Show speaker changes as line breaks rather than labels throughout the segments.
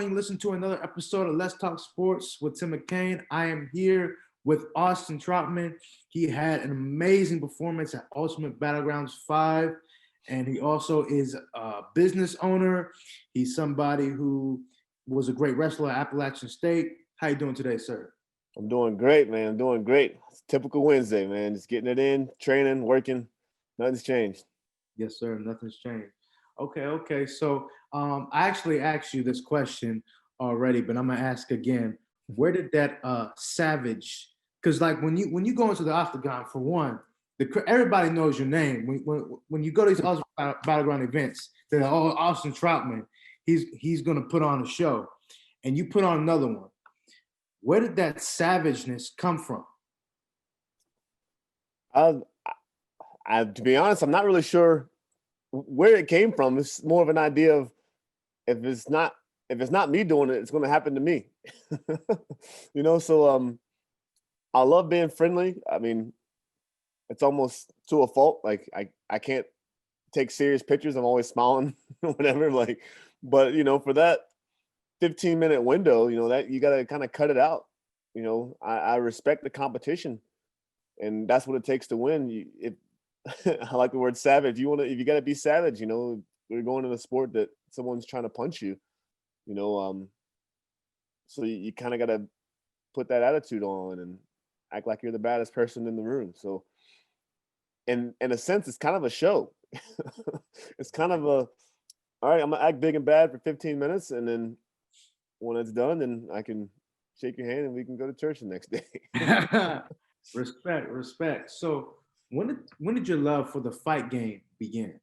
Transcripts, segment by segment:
everyone. You listen to another episode of Let's Talk Sports with Tim McCain. I am here with Austin Troutman. He had an amazing performance at Ultimate Battlegrounds 5, and he also is a business owner. He's somebody who was a great wrestler at Appalachian State. How you doing today, sir?
I'm doing great, man. I'm doing great. It's typical Wednesday, man. Just getting it in, training, working. Nothing's changed.
Yes, sir. Nothing's changed. Okay. So I actually asked you this question already, but I'm gonna ask again. Where did that savage? Because like when you go into the octagon, for one, everybody knows your name. When you go to these battleground events, they're like, oh, Austin Troutman, he's gonna put on a show, and you put on another one. Where did that savageness come from?
I, to be honest, I'm not really sure where it came from. It's more of an idea of if it's not me doing it, it's going to happen to me. So I love being friendly. I mean, it's almost to a fault. Like I can't take serious pictures. I'm always smiling, whatever. But for that 15-minute window, that you got to kind of cut it out. I respect the competition, and that's what it takes to win. I like the word savage. If you got to be savage, we're going in a sport that someone's trying to punch you, so you kind of got to put that attitude on and act like you're the baddest person in the room. So in a sense, it's kind of a show. It's kind of all right, I'm gonna act big and bad for 15 minutes, and then when it's done, then I can shake your hand and we can go to church the next day.
Respect. So when did your love for the fight game begin?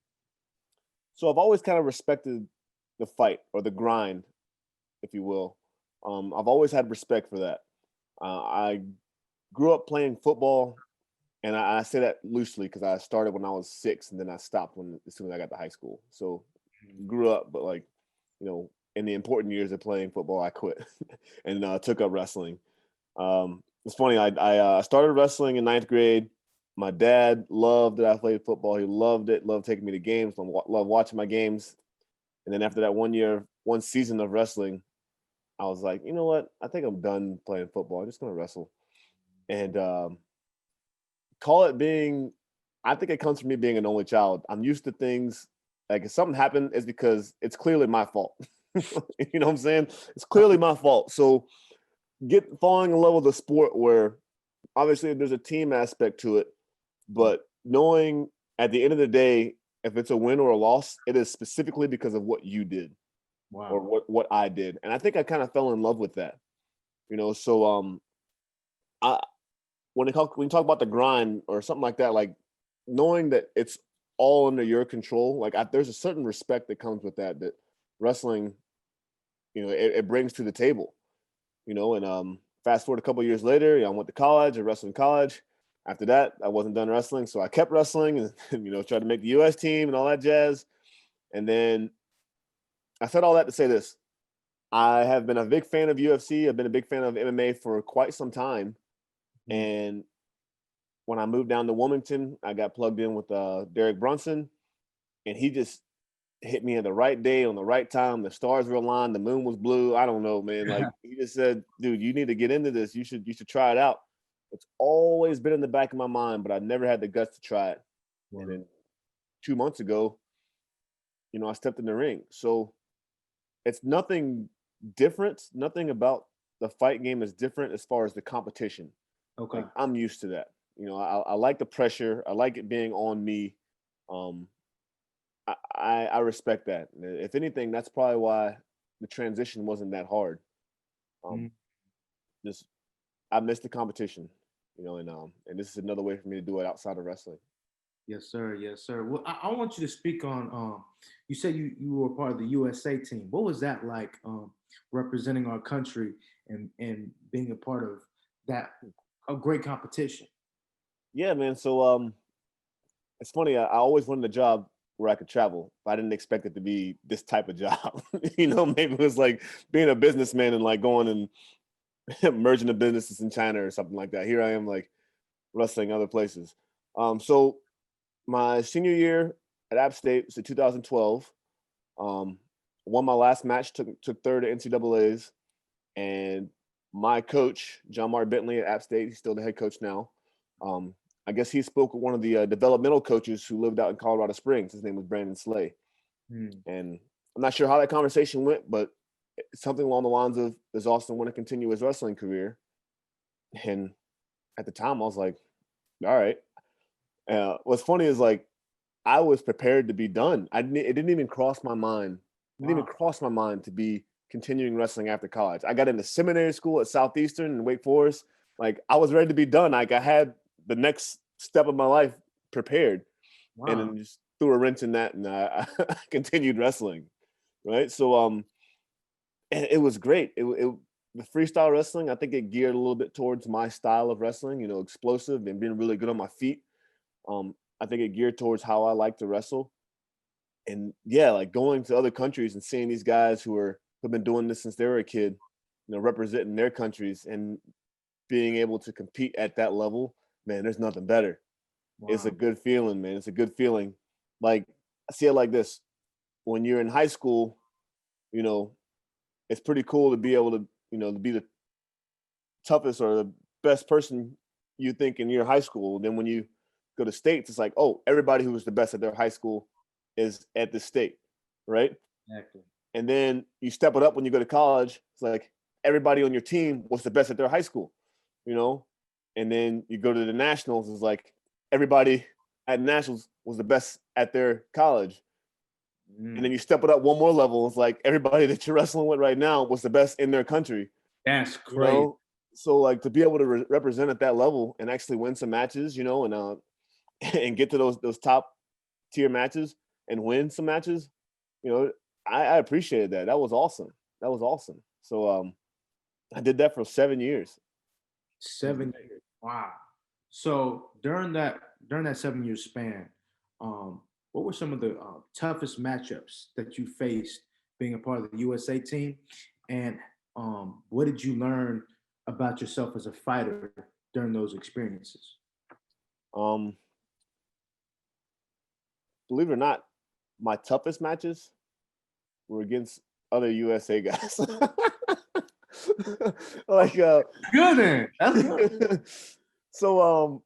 So I've always kind of respected the fight or the grind, if you will. I've always had respect for that. I grew up playing football, and I say that loosely because I started when I was 6, and then I stopped as soon as I got to high school. So grew up, but in the important years of playing football, I quit and took up wrestling. It's funny. I started wrestling in 9th grade. My dad loved that I played football. He loved it, loved taking me to games, loved watching my games. And then after that one season of wrestling, I was like, you know what? I think I'm done playing football. I'm just going to wrestle. And I think it comes from me being an only child. I'm used to things. Like if something happened, it's because it's clearly my fault. You know what I'm saying? It's clearly my fault. So falling in love with a sport where obviously there's a team aspect to it, but knowing at the end of the day, if it's a win or a loss, it is specifically because of what you did.
Wow.
Or what I did. And I think I kind of fell in love with that. So when you talk about the grind or something like that, like knowing that it's all under your control, like there's a certain respect that comes with that wrestling, it brings to the table, and fast forward a couple of years later, I went to college, I wrestled in college. After that, I wasn't done wrestling. So I kept wrestling and, tried to make the US team and all that jazz. And then I said all that to say this. I have been a big fan of UFC. I've been a big fan of MMA for quite some time. And when I moved down to Wilmington, I got plugged in with Derek Brunson, and he just hit me at the right day on the right time. The stars were aligned. The moon was blue. I don't know, man. Like he just said, dude, you need to get into this. You should try it out. It's always been in the back of my mind, but I never had the guts to try it. Wow. And then 2 months ago, I stepped in the ring. So it's nothing different. Nothing about the fight game is different as far as the competition.
Okay.
Like, I'm used to that. I like the pressure. I like it being on me. I respect that. If anything, that's probably why the transition wasn't that hard. Just I missed the competition, and this is another way for me to do it outside of wrestling.
Yes, sir. Well, I want you to speak on. You said you were part of the USA team. What was that like, representing our country and being a part of that a great competition?
Yeah, man. So it's funny. I always wanted a job where I could travel. I didn't expect it to be this type of job. Maybe it was like being a businessman and like going and merging the businesses in China or something like that. Here I am like wrestling other places. So my senior year at App State was in 2012. won my last match, took third at NCAA's, and my coach, John Mark Bentley at App State, he's still the head coach now. I guess he spoke with one of the developmental coaches who lived out in Colorado Springs. His name was Brandon Slay. And I'm not sure how that conversation went, but something along the lines of, does Austin want to continue his wrestling career? And at the time, I was like, all right. What's funny is, like, I was prepared to be done. It didn't even cross my mind. It didn't even cross my mind to be continuing wrestling after college. I got into seminary school at Southeastern and Wake Forest. Like, I was ready to be done. Like, I had the next step of my life prepared. And then just threw a wrench in that, and I continued wrestling. Right. So and it was great. The freestyle wrestling, I think it geared a little bit towards my style of wrestling, you know, explosive and being really good on my feet. I think it geared towards how I like to wrestle. And yeah, like going to other countries and seeing these guys who've been doing this since they were a kid, you know, representing their countries and being able to compete at that level, man, there's nothing better. It's a good feeling, man. It's a good feeling. Like, I see it like this. When you're in high school, you know, it's pretty cool to be able to, you know, to be the toughest or the best person you think in your high school. Then when you go to states, it's like, oh, everybody who was the best at their high school is at the state, right?
Exactly.
And then you step it up when you go to college. It's like everybody on your team was the best at their high school, you know? And then you go to the nationals, it's like everybody at nationals was the best at their college. And then you step it up one more level. It's like everybody that you're wrestling with right now was the best in their country.
That's
You
crazy.
know? So, like, to be able to represent at that level and actually win some matches, you know, and and get to those top tier matches and win some matches, you know, I appreciated that. That was awesome. That was awesome. So I did that for 7 years.
7 years. Wow. So during that 7 year span, what were some of the toughest matchups that you faced being a part of the USA team? And what did you learn about yourself as a fighter during those experiences?
Um, Believe it or not, my toughest matches were against other USA guys. Like
Good then. That's good.
so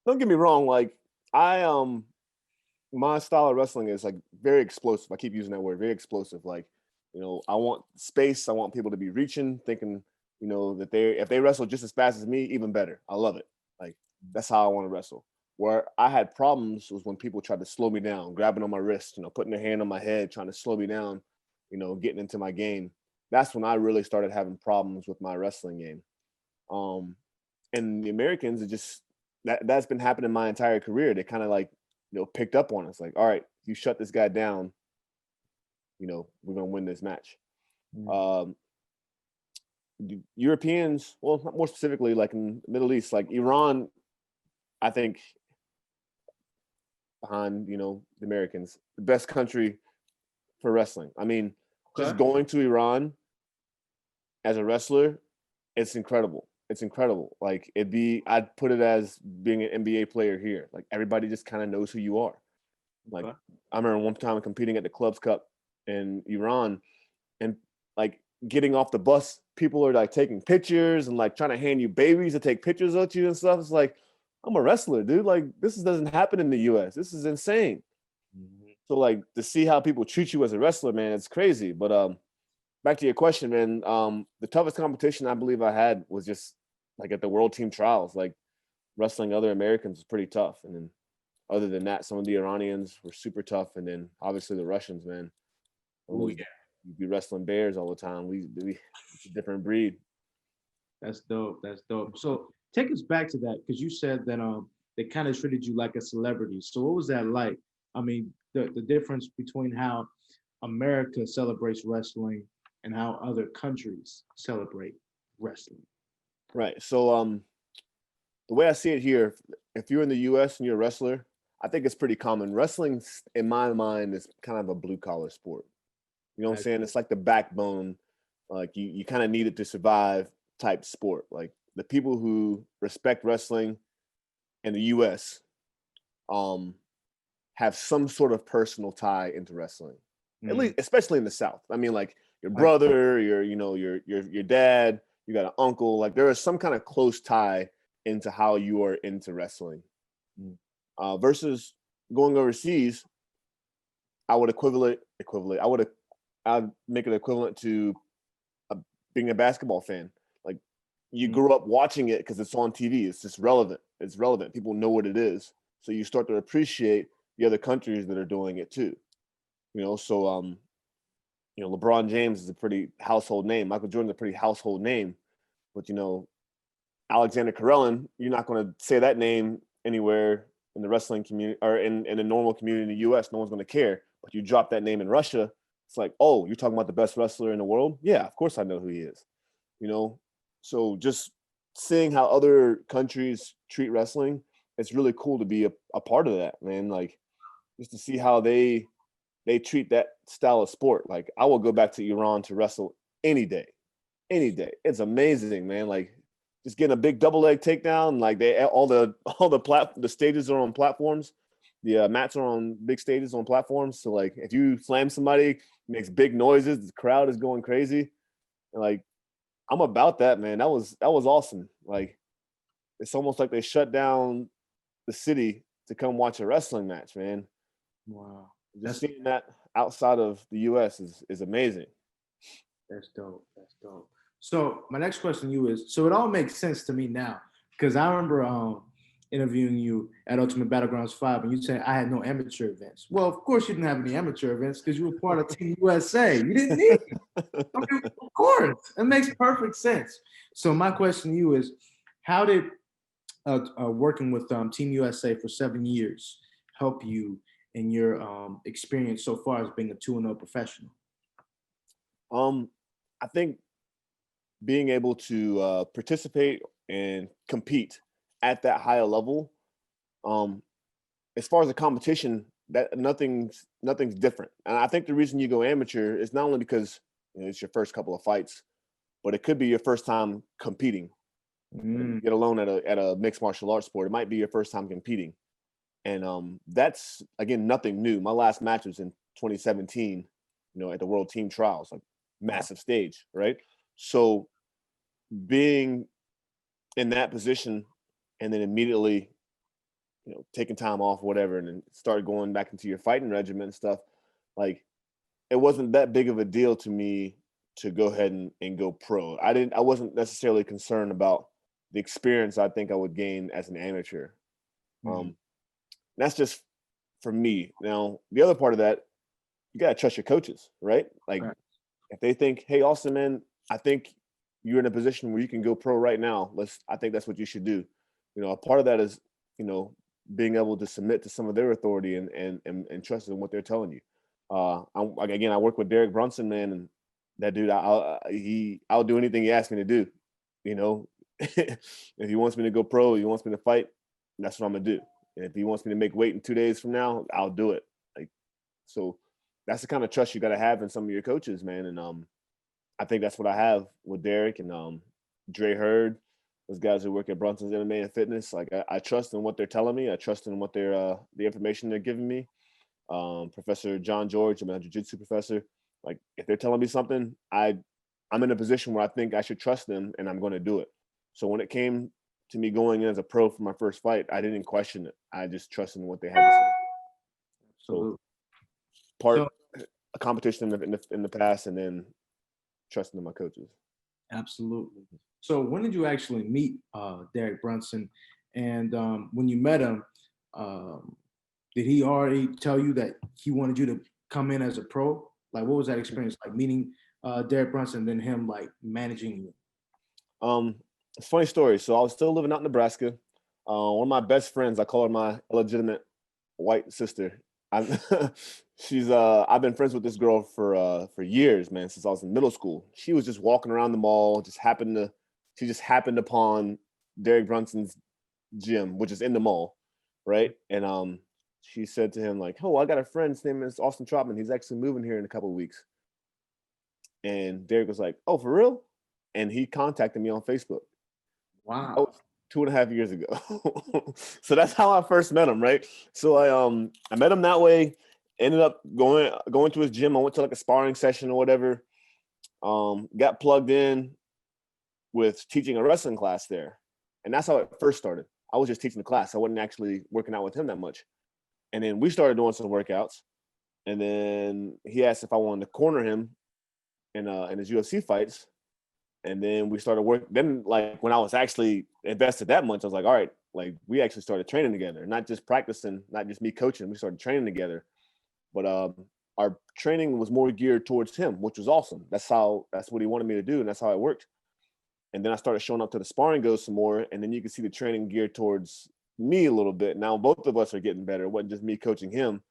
don't get me wrong, like I my style of wrestling is like very explosive. I keep using that word, very explosive. Like, you know, I want space, I want people to be reaching, thinking, you know, that if they wrestle just as fast as me, even better. I love it. Like, that's how I want to wrestle. Where I had problems was when people tried to slow me down, grabbing on my wrist, you know, putting their hand on my head, trying to slow me down, you know, getting into my game. That's when I really started having problems with my wrestling game. Um, and the Americans, it just that's been happening my entire career. They kind of like, you know, picked up on us, like, all right, you shut this guy down, you know, we're gonna win this match. Um, the Europeans, well, more specifically, like in the Middle East, like Iran, I think behind, you know, the Americans, the best country for wrestling. I mean, just
Okay.
going to Iran as a wrestler, it's incredible. It's incredible. Like, I'd put it as being an NBA player here. Like, everybody just kind of knows who you are. Like,
Okay.
I remember one time competing at the Clubs Cup in Iran, and like getting off the bus, people are like taking pictures and like trying to hand you babies to take pictures of you and stuff. It's like, I'm a wrestler, dude. Like, doesn't happen in the US. This is insane. So, like, to see how people treat you as a wrestler, man, it's crazy. But back to your question, man. The toughest competition I believe I had was just like at the World Team Trials. Like, wrestling other Americans was pretty tough. And then other than that, some of the Iranians were super tough. And then obviously the Russians, man.
Oh yeah.
You'd be wrestling bears all the time. It's a different breed.
That's dope. That's dope. So take us back to that because you said that they kind of treated you like a celebrity. So what was that like? I mean, the difference between how America celebrates wrestling and how other countries celebrate wrestling.
Right. So the way I see it here, if you're in the US and you're a wrestler, I think it's pretty common. Wrestling, in my mind, is kind of a blue collar sport. You know what I'm saying? It's like the backbone. Like, you kind of need it to survive type sport. Like, the people who respect wrestling in the US have some sort of personal tie into wrestling. At least, especially in the South. I mean, like your
Like,
brother, your dad, you got an uncle. Like there is some kind of close tie into how you are into wrestling.
mm,
Versus going overseas, I would I'd make it equivalent to being a basketball fan. Like you
mm,
grew up watching it because it's on TV. It's just relevant. It's relevant. People know what it is. So you start to appreciate the other countries that are doing it too. So LeBron James is a pretty household name. Michael Jordan's a pretty household name. But Alexander Karelin, you're not going to say that name anywhere in the wrestling community or in a normal community in the US. No one's going to care. But you drop that name in Russia, it's like, oh, you're talking about the best wrestler in the world? Yeah, of course I know who he is. So just seeing how other countries treat wrestling, it's really cool to be a part of that, man. Like just to see how they treat that style of sport. Like I will go back to Iran to wrestle any day. Any day. It's amazing, man. Like just getting a big double leg takedown. Like the stages are on platforms. The mats are on big stages on platforms. So like if you slam somebody, it makes big noises. The crowd is going crazy. And like I'm about that, man. That was awesome. Like it's almost like they shut down the city to come watch a wrestling match, man.
wow.
Just seeing that outside of the US is amazing.
That's dope. That's dope. So my next question to you is, so it all makes sense to me now, because I remember interviewing you at Ultimate Battlegrounds 5 and you said I had no amateur events. Well, of course you didn't have any amateur events because you were part of Team USA. You didn't need it. I mean, of course. It makes perfect sense. So my question to you is, how did working with Team USA for 7 years help you in your experience so far as being a 2-0 professional?
I think being able to participate and compete at that higher level, as far as the competition, that nothing's different. And I think the reason you go amateur is not only because it's your first couple of fights, but it could be your first time competing.
Mm,
Get alone at a mixed martial arts sport. It might be your first time competing, and that's again nothing new. My last match was in 2017, at the World Team Trials, like massive stage, right? So being in that position and then immediately taking time off, whatever, and then start going back into your fighting regimen and stuff, like it wasn't that big of a deal to me to go ahead and go pro. I wasn't necessarily concerned about the experience I think I would gain as an amateur.
mm,
That's just for me. Now the other part of that, you gotta trust your coaches, right? Like
right.
if they think, hey Austin, man, I think you're in a position where you can go pro right now. I think that's what you should do. A part of that is, being able to submit to some of their authority and trust in what they're telling you. I work with Derek Brunson, man, and that dude, I'll do anything he asks me to do. If he wants me to go pro, he wants me to fight, that's what I'm gonna do. And if he wants me to make weight in 2 days from now, I'll do it. Like, so that's the kind of trust you got to have in some of your coaches, man. And I think that's what I have with Derek and Dre Hurd, those guys who work at Brunson's MMA and Fitness. Like I trust in what they're telling me. I trust in what they're the information they're giving me. Professor John George, I'm a jiu-jitsu professor. Like if they're telling me something, I'm in a position where I think I should trust them and I'm going to do it. So when it came to me going in as a pro for my first fight, I didn't question it. I just trusted in what they had to say. So
Absolutely.
part
So
a competition in the past and then trusting in my coaches.
absolutely. So when did you actually meet Derek Brunson? And when you met him, um, did he already tell you that he wanted you to come in as a pro? Like, what was that experience like meeting Derek Brunson, then him like managing you?
It's a funny story. So I was still living out in Nebraska. One of my best friends, I call her my illegitimate white sister. I'm I've been friends with this girl for years, man, since I was in middle school. She was just walking around the mall, she just happened upon Derek Brunson's gym, which is in the mall, right? And she said to him, like, oh, I got a friend, his name is Austin Troutman. He's actually moving here in a couple of weeks. And Derek was like, oh, for real? And he contacted me on Facebook. That
Wow.
was 2.5 years ago. So that's how I first met him, right? So I met him that way, ended up going to his gym. I went to like a sparring session or whatever. Got plugged in with teaching a wrestling class there. And that's how it first started. I was just teaching the class. I wasn't actually working out with him that much. And then we started doing some workouts. And then he asked if I wanted to corner him in his UFC fights. And then we started working. Then, like, when I was actually invested that much, I was like, all right, like, we actually started training together, not just practicing, not just me coaching. We started training together. But our training was more geared towards him, which was awesome. That's what he wanted me to do. And that's how it worked. And then I started showing up to the sparring goes some more. And then you can see the training geared towards me a little bit. Now both of us are getting better. It wasn't just me coaching him.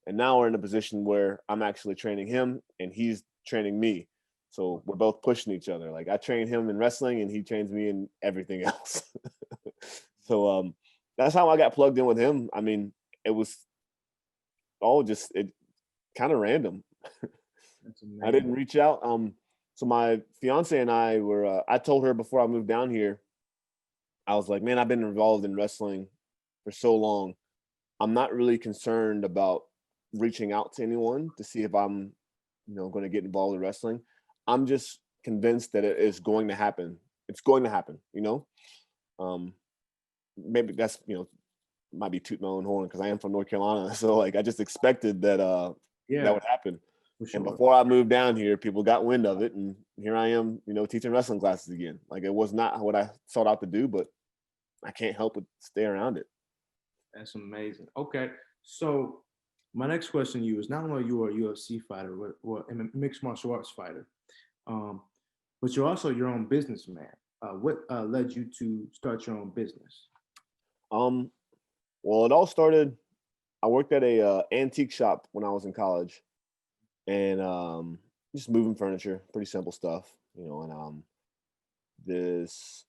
And now we're in a position where I'm actually training him and he's training me. So we're both pushing each other. Like, I train him in wrestling and he trains me in everything else. So that's how I got plugged in with him. I mean, it was it kind of random.
That's
I
amazing.
didn't reach out. So my fiance and I were, I told her before I moved down here, I was like, man, I've been involved in wrestling for so long. I'm not really concerned about reaching out to anyone to see if I'm, going to get involved in wrestling. I'm just convinced that it is going to happen. It's going to happen, Um, maybe that's, might be tooting my own horn because I am from North Carolina. So like, I just expected that that
Yeah,
would happen.
for
And
sure.
before I moved down here, people got wind of it, and here I am, teaching wrestling classes again. Like, it was not what I sought out to do, but I can't help but stay around it.
That's amazing. Okay, so my next question to you is: not only you are a UFC fighter, or a mixed martial arts fighter, um, but you're also your own businessman. What led you to start your own business?
Um, well, it all started. I worked at a antique shop when I was in college, and just moving furniture, pretty simple stuff, And this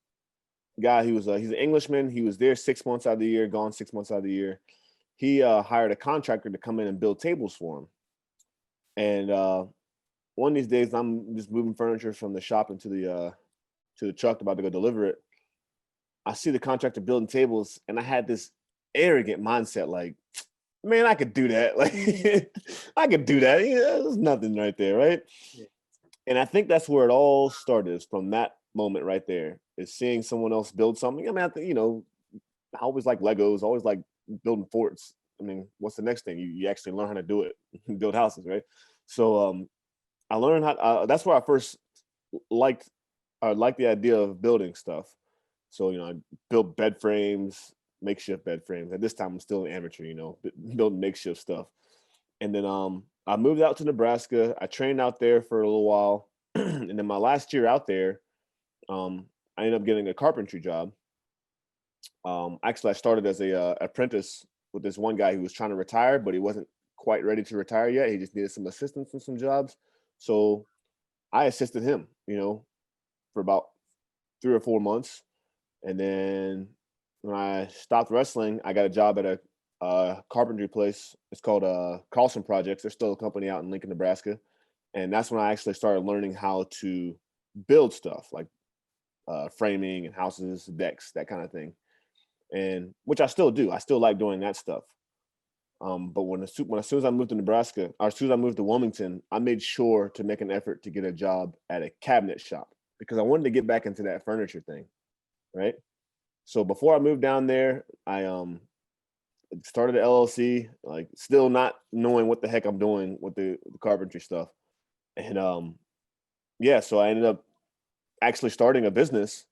guy, he's an Englishman. He was there 6 months out of the year, gone 6 months out of the year. He hired a contractor to come in and build tables for him. And one of these days, I'm just moving furniture from the shop into the truck, about to go deliver it. I see the contractor building tables, and I had this arrogant mindset, like, man, I could do that. Like, I could do that. There's nothing right there, right?
Yeah.
And I think that's where it all started, is from that moment right there, is seeing someone else build something. I mean, I always like Legos, always like building forts. I mean, what's the next thing? You actually learn how to do it, build houses, right? So I learned how. That's where I first liked liked the idea of building stuff. So I built bed frames, makeshift bed frames. At this time, I'm still an amateur, building makeshift stuff. And then I moved out to Nebraska. I trained out there for a little while, and then my last year out there, I ended up getting a carpentry job. Actually, I started as a apprentice with this one guy who was trying to retire, but he wasn't quite ready to retire yet. He just needed some assistance and some jobs. So I assisted him, for about 3 or 4 months. And then when I stopped wrestling, I got a job at a carpentry place. It's called Carlson Projects. They're still a company out in Lincoln, Nebraska. And that's when I actually started learning how to build stuff like framing and houses, decks, that kind of thing. And which I still do. I still like doing that stuff. But as soon as I moved to Nebraska, or as soon as I moved to Wilmington, I made sure to make an effort to get a job at a cabinet shop because I wanted to get back into that furniture thing, right? So before I moved down there, I started an LLC, like still not knowing what the heck I'm doing with the carpentry stuff. And yeah, so I ended up actually starting a business.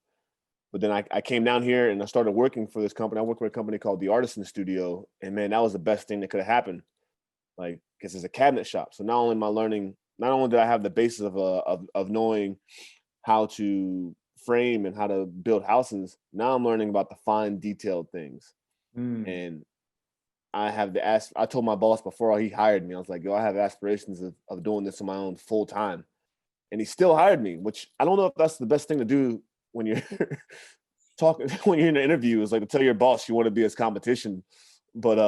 But then I came down here and I started working for this company. I worked with a company called the Artisan Studio, and man, that was the best thing that could have happened. Like, because it's a cabinet shop, so not only am I learning, not only did I have the basis of knowing how to frame and how to build houses, now I'm learning about the fine detailed things.
Mm,
And I told my boss before he hired me, I was like, yo, I have aspirations of doing this on my own full time. And he still hired me, which I don't know if that's the best thing to do when you're talking, when you're in an interview, is like to tell your boss you want to be his competition. But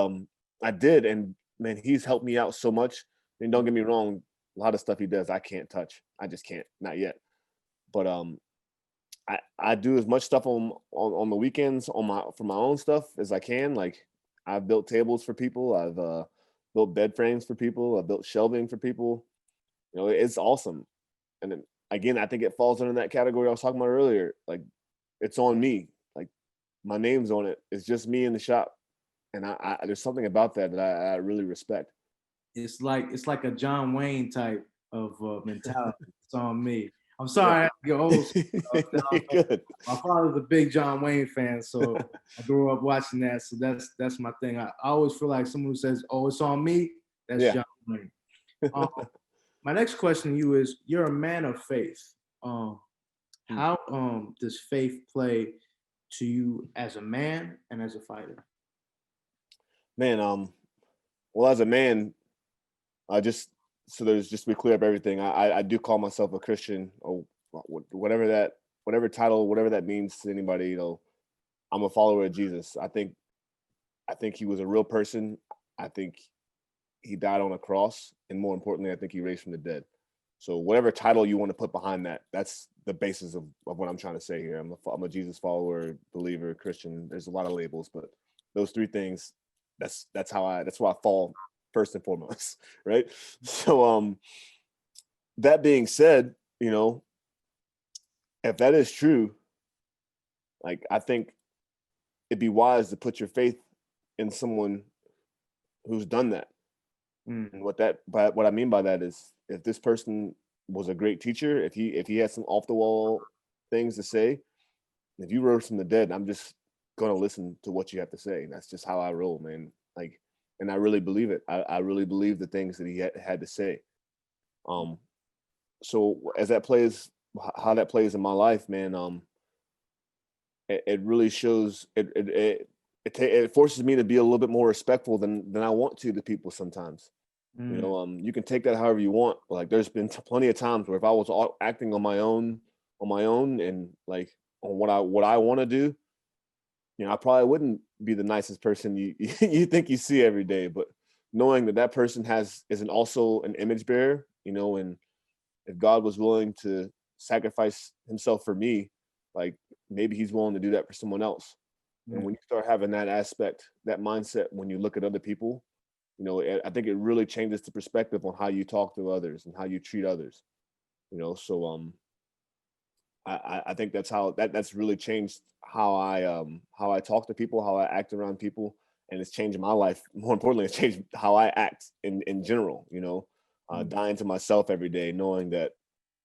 I did, and man, he's helped me out so much. And don't get me wrong, a lot of stuff he does I can't touch. I just can't, not yet. But I do as much stuff on the weekends for my own stuff as I can. Like, I've built tables for people. I've built bed frames for people. I built shelving for people. You know, it's awesome. And then again, I think it falls under that category I was talking about earlier. Like, it's on me. Like, my name's on it. It's just me in the shop, and I there's something about that that I really respect.
It's like a John Wayne type of mentality. It's on me. I'm
Yeah.
sorry, I have to get old
No, you're
school.
good.
My father's a big John Wayne fan, so I grew up watching that. So that's my thing. I always feel like someone who says, "Oh, it's on me," that's
Yeah.
John Wayne. Um, my next question to you is: you're a man of faith. How does faith play to you as a man and as a fighter?
Man, well, as a man, I just so there's just to be clear up everything. I do call myself a Christian, or whatever title, whatever that means to anybody. You know, I'm a follower of Jesus. I think he was a real person. I think he died on a cross, and more importantly, I think he raised from the dead. So whatever title you want to put behind that, that's the basis of what I'm trying to say here. I'm a Jesus follower, believer, Christian. There's a lot of labels, but those three things, that's why I fall first and foremost, right? So that being said, you know, if that is true, like, I think it'd be wise to put your faith in someone who's done that.
Mm,
And what I mean by that is, if this person was a great teacher, if he had some off the wall things to say, if you rose from the dead, I'm just gonna listen to what you have to say. That's just how I roll, man. Like, and I really believe it. I really believe the things that he had to say. Um, so as that plays, how that plays in my life, man, it really shows it forces me to be a little bit more respectful than I want to people sometimes. You
mm,
know, you can take that however you want. Like, there's been plenty of times where if I was acting on my own, and like on what I want to do, you know, I probably wouldn't be the nicest person you think you see every day. But knowing that that person isn't also an image bearer, you know, and if God was willing to sacrifice himself for me, like, maybe he's willing to do that for someone else. And
mm,
when you start having that aspect, that mindset, when you look at other people, you know, I think it really changes the perspective on how you talk to others and how you treat others. You know, so I think that's really changed how I talk to people, how I act around people, and it's changed my life. More importantly, it's changed how I act in general. You know,
mm.
dying to myself every day, knowing that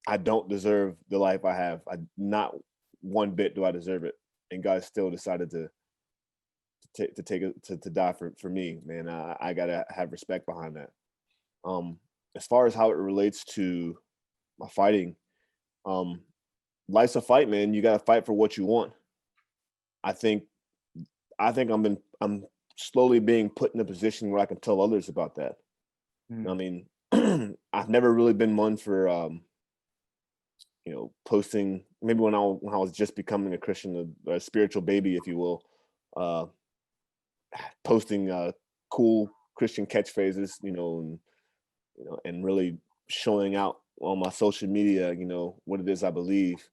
I don't deserve the life I have. Not one bit do I deserve it, and God still decided to die for me. Man, I gotta have respect behind that. Um, as far as how it relates to my fighting, um, life's a fight, man. You gotta fight for what you want. I think I think I'm slowly being put in a position where I can tell others about that. I
Mm,
mean, I've never really been one for posting. Maybe when I was just becoming a Christian, a spiritual baby, if you will, uh, posting cool Christian catchphrases, and really showing out on my social media, what it is I believe.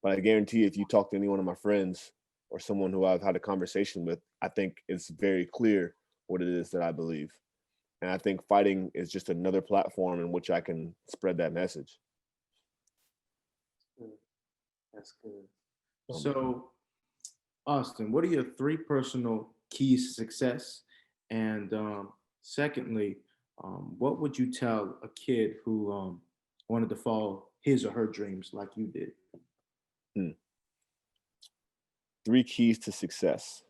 But I guarantee if you talk to any one of my friends or someone who I've had a conversation with, I think it's very clear what it is that I believe. And I think fighting is just another platform in which I can spread that message.
good. That's good.
Um,
So, Austin, what are your three personal keys to success? And secondly, what would you tell a kid who wanted to follow his or her dreams like you did?
hmm, Three keys to success.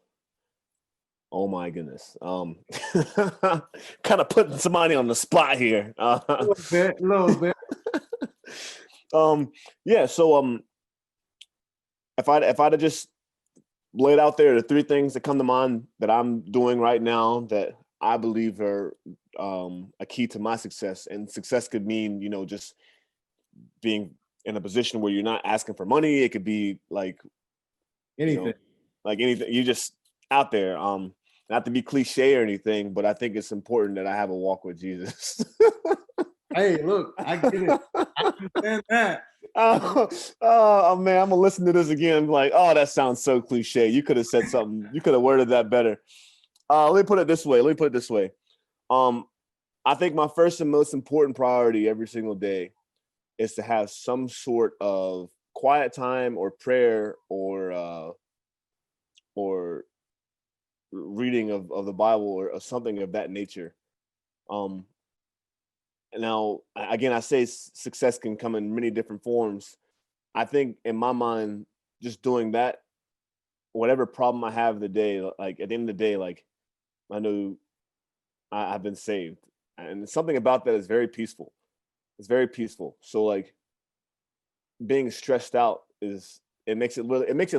Oh my goodness. Kind of putting somebody on the spot here.
A little bit, a little bit.
Um, yeah. So if I'd have just laid out there the three things that come to mind that I'm doing right now that I believe are a key to my success, and success could mean just being in a position where you're not asking for money. It could be you
Anything.
know like anything. You just out there. Not to be cliche or anything, but I think it's important that I have a walk with Jesus.
Hey, look, I get it. I understand that.
Oh man, I'm gonna listen to this again. Like, oh, that sounds so cliche. You could have said something. You could have worded that better. Let me put it this way. Um, I think my first and most important priority every single day is to have some sort of quiet time or prayer or reading of the Bible or something of that nature. Um, Now, again, I say success can come in many different forms. I think in my mind, just doing that, whatever problem I have the day, like at the end of the day, like I know I've been saved, and something about that is very peaceful. It's very peaceful. So like being stressed out it makes it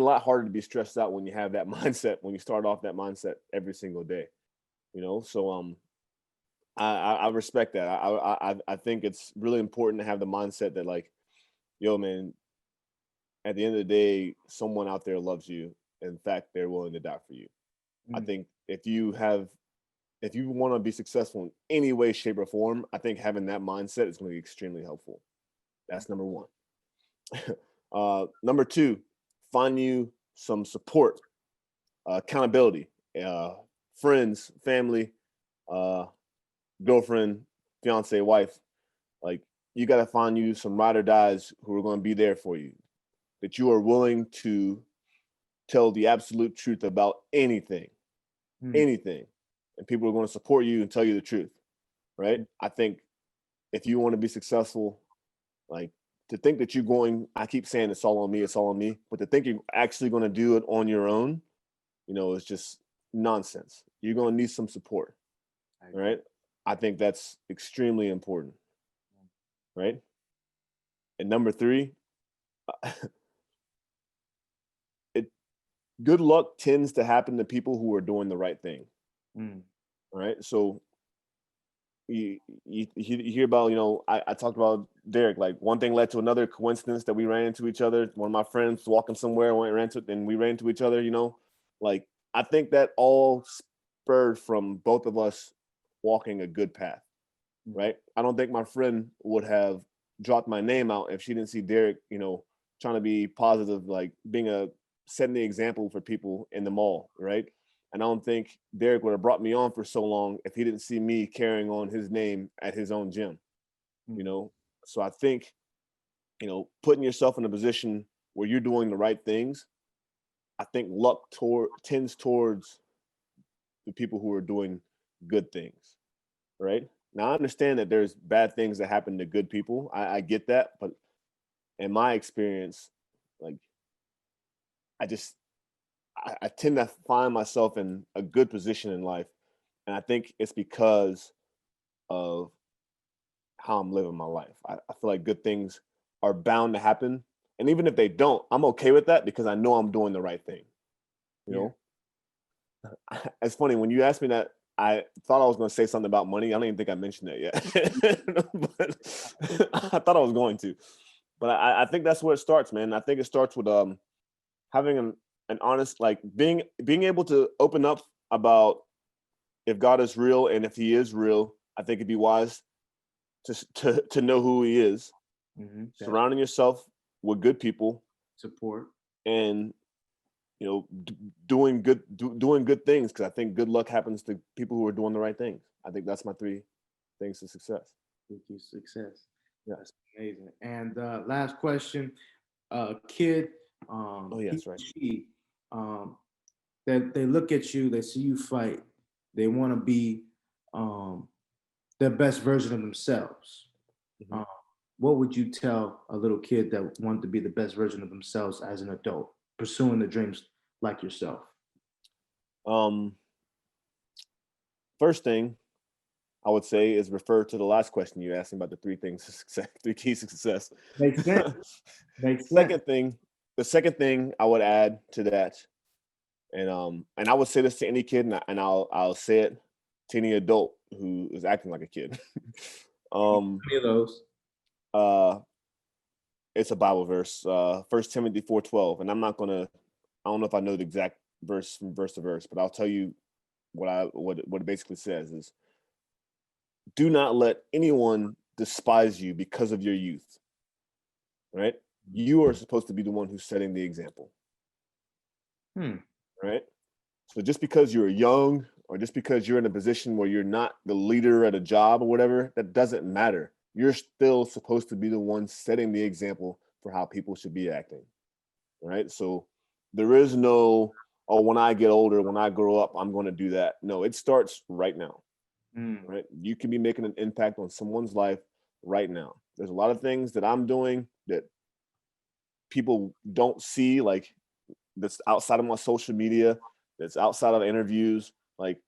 a lot harder to be stressed out when you have that mindset when you start off that mindset every single day. So I respect that. I think it's really important to have the mindset that like, yo, man, at the end of the day, someone out there loves you. In fact, they're willing to die for you. I
Mm,
think if you want to be successful in any way, shape, or form, I think having that mindset is going to be extremely helpful. That's number one. Number two, find you some support, accountability, uh, friends, family, uh, girlfriend, fiance, wife. Like you got to find you some ride or dies who are going to be there for you, that you are willing to tell the absolute truth about anything,
mm,
anything, and people are going to support you and tell you the truth, right?
mm,
I think if you want to be successful, like to think that you're going, I keep saying it's all on me, but to think you're actually going to do it on your own, is just nonsense. You're going to need some support,
I
all
agree.
right? I think that's extremely important, right? And number three, it good luck tends to happen to people who are doing the right thing,
Mm,
all right? So you hear about, I talked about Derek, like one thing led to another coincidence that we ran into each other. One of my friends walking somewhere, and we ran into each other, like I think that all spurred from both of us walking a good path,
mm,
right? I don't think my friend would have dropped my name out if she didn't see Derek, trying to be positive, like being setting the example for people in the mall, right? And I don't think Derek would have brought me on for so long if he didn't see me carrying on his name at his own gym, you
mm,
know? So I think, putting yourself in a position where you're doing the right things, I think luck tends towards the people who are doing good things, right? Now I understand that there's bad things that happen to good people. I get that, but in my experience, like I just I tend to find myself in a good position in life, and I think it's because of how I'm living my life. I feel like good things are bound to happen, and even if they don't, I'm okay with that because I know I'm doing the right thing. You
yeah.
know, it's funny when you asked me that. I thought I was going to say something about money. I don't even think I mentioned that yet, but I thought I was going to. But I think that's where it starts, man. I think it starts with having an honest, like being able to open up about if God is real, and if He is real, I think it'd be wise to know who He is,
That
surrounding yourself with good people,
support.
and doing good things, because I think good luck happens to people who are doing the right things. I think that's my three things to success.
With your success.
Yeah.
That's amazing. And last question, kid,
Oh
he,
yes, right.
she, um, that they look at you, they see you fight, they want to be um, their best version of themselves.
Mhm.
Um, what would you tell a little kid that wanted to be the best version of themselves as an adult, pursuing the dreams like yourself?
Um, First thing I would say is refer to the last question you asked me about the three things to success, three keys to success.
Makes sense. Makes sense.
second thing, the second thing I would add to that, and I would say this to any kid, and I'll say it to any adult who is acting like a kid. um,
Any of those.
uh, it's a Bible verse, 1 Timothy 4:12, and I'm not gonna. I don't know if I know the exact verse from verse to verse, but I'll tell you what it basically says is, do not let anyone despise you because of your youth. Right? You are supposed to be the one who's setting the example.
Hmm.
Right? So just because you're young or just because you're in a position where you're not the leader at a job or whatever, that doesn't matter. You're still supposed to be the one setting the example for how people should be acting, right? So there is no, oh, when I get older, when I grow up, I'm going to do that. No, it starts right now, right? You can be making an impact on someone's life right now. There's a lot of things that I'm doing that people don't see, like that's outside of my social media, that's outside of interviews. Like,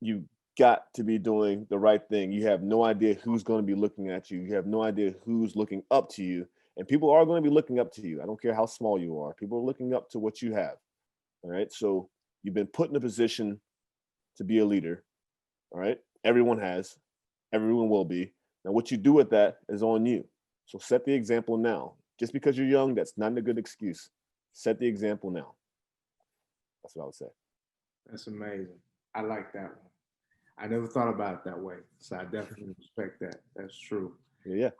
you got to be doing the right thing. You have no idea who's going to be looking at you. You have no idea who's looking up to you. And people are going to be looking up to you. I don't care how small you are. People are looking up to what you have. All right. So you've been put in a position to be a leader. All right. Everyone has. Everyone will be. Now, what you do with that is on you. So set the example now. Just because you're young, that's not a good excuse. Set the example now. That's what I would say.
That's amazing. I like that one. I never thought about it that way, so I definitely respect that. That's true.
Yeah.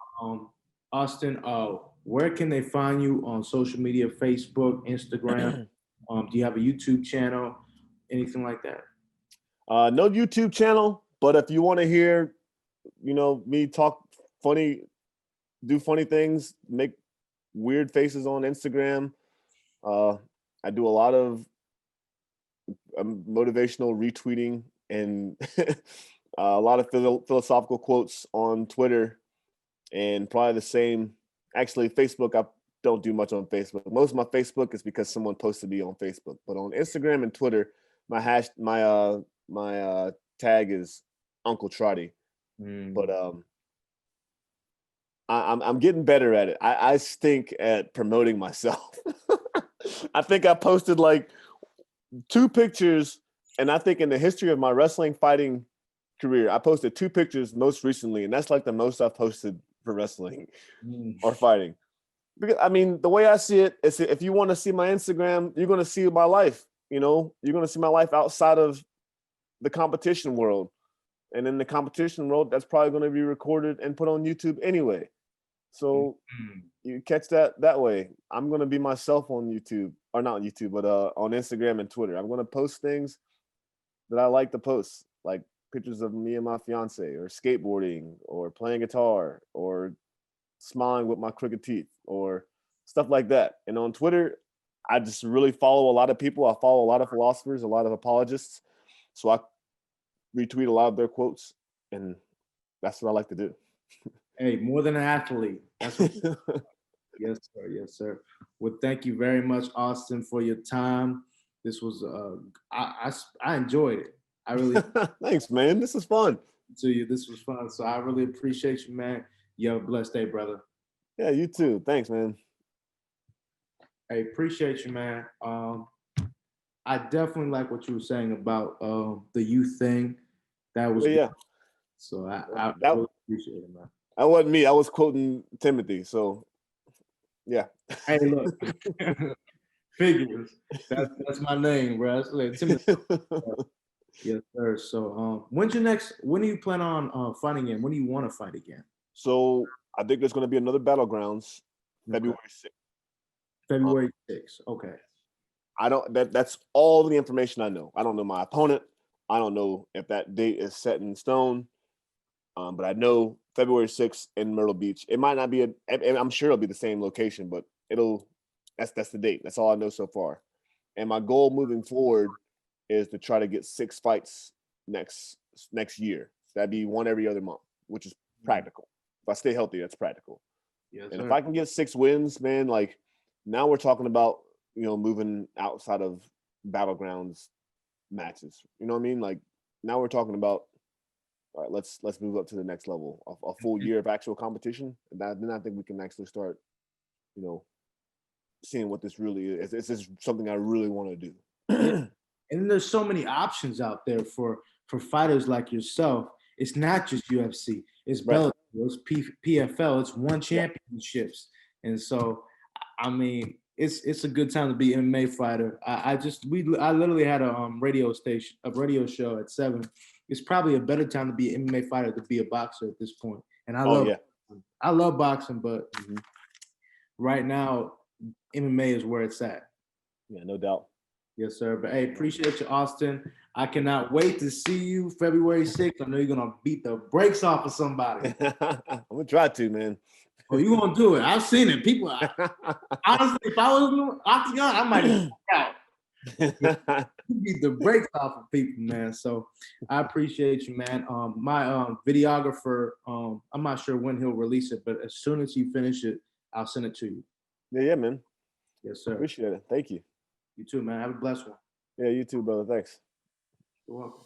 Austin, where can they find you on social media? Facebook, Instagram? Do you have a YouTube channel? Anything like that?
No YouTube channel, but if you want to hear, me talk funny, do funny things, make weird faces on Instagram, I do a lot of motivational retweeting and a lot of philosophical quotes on Twitter, and probably the same. Actually, Facebook, I don't do much on Facebook. Most of my Facebook is because someone posted me on Facebook, but on Instagram and Twitter, my tag is Uncle Trotty. But I'm getting better at it. I stink at promoting myself. I think I posted like 2 pictures, and I think in the history of my wrestling fighting career, I posted 2 pictures most recently, and that's like the most I've posted for wrestling or fighting. Because I mean, the way I see it is, if you want to see my Instagram, you're going to see my life. You're going to see my life outside of the competition world, and in the competition world, that's probably going to be recorded and put on YouTube anyway. So you catch that way. I'm going to be myself on YouTube, or not YouTube, but on Instagram and Twitter. I'm going to post things that I like to post, like pictures of me and my fiance, or skateboarding, or playing guitar, or smiling with my crooked teeth, or stuff like that. And on Twitter, I just really follow a lot of people. I follow a lot of philosophers, a lot of apologists. So I retweet a lot of their quotes, and that's what I like to do.
Hey, more than an athlete. That's what. Yes, sir. Yes, sir. Well, thank you very much, Austin, for your time. This was I enjoyed it. I really
Thanks, man. This is fun.
to you. This was fun. So I really appreciate you, man. You have a blessed day, brother.
Yeah, you too. Thanks, man.
Hey, appreciate you, man. I definitely like what you were saying about the youth thing. That was
Yeah.
so I
That,
really appreciate it, man.
that wasn't me. I was quoting Timothy. So yeah.
Hey, look, figures. That's my name, bro. That's like Timothy. Yes, sir. So, when do you plan on fighting again? When do you want to fight again?
So I think there's going to be another Battlegrounds, February 6th.
February 6th. Okay.
That's all the information I know. I don't know my opponent. I don't know if that date is set in stone. But I know February 6th in Myrtle Beach. It might not be I'm sure it'll be the same location, but that's the date. That's all I know so far. And my goal moving forward is to try to get 6 fights next year. So that'd be 1 every other month, which is practical. If I stay healthy, that's practical.
Yes,
and
sir.
If I can get 6 wins, man, like now we're talking about, moving outside of Battlegrounds matches. You know what I mean? Like now we're talking about, all right, let's move up to the next level, a full year of actual competition. And then I think we can actually start, seeing what this really is. It's just something I really want to do.
And there's so many options out there for fighters like yourself. It's not just UFC. It's Bellator. It's PFL. It's one championships. And so, I mean, it's a good time to be an MMA fighter. I literally had a radio show at 7. It's probably a better time to be an MMA fighter to be a boxer at this point. And I love boxing, but right now MMA is where it's at.
Yeah, no doubt.
Yes, sir. But hey, appreciate you, Austin. I cannot wait to see you February 6th. I know you're gonna beat the brakes off of somebody.
I'm gonna try to, man.
Oh, you gonna do it? I've seen it. People, honestly, if I was in the octagon, I might just out. You beat the brakes off of people, man. So I appreciate you, man. My videographer, I'm not sure when he'll release it, but as soon as he finish it, I'll send it to you.
Yeah, man.
Yes, sir.
Appreciate it. Thank you.
You too, man. Have a blessed one.
Yeah, you too, brother. Thanks.
You're welcome.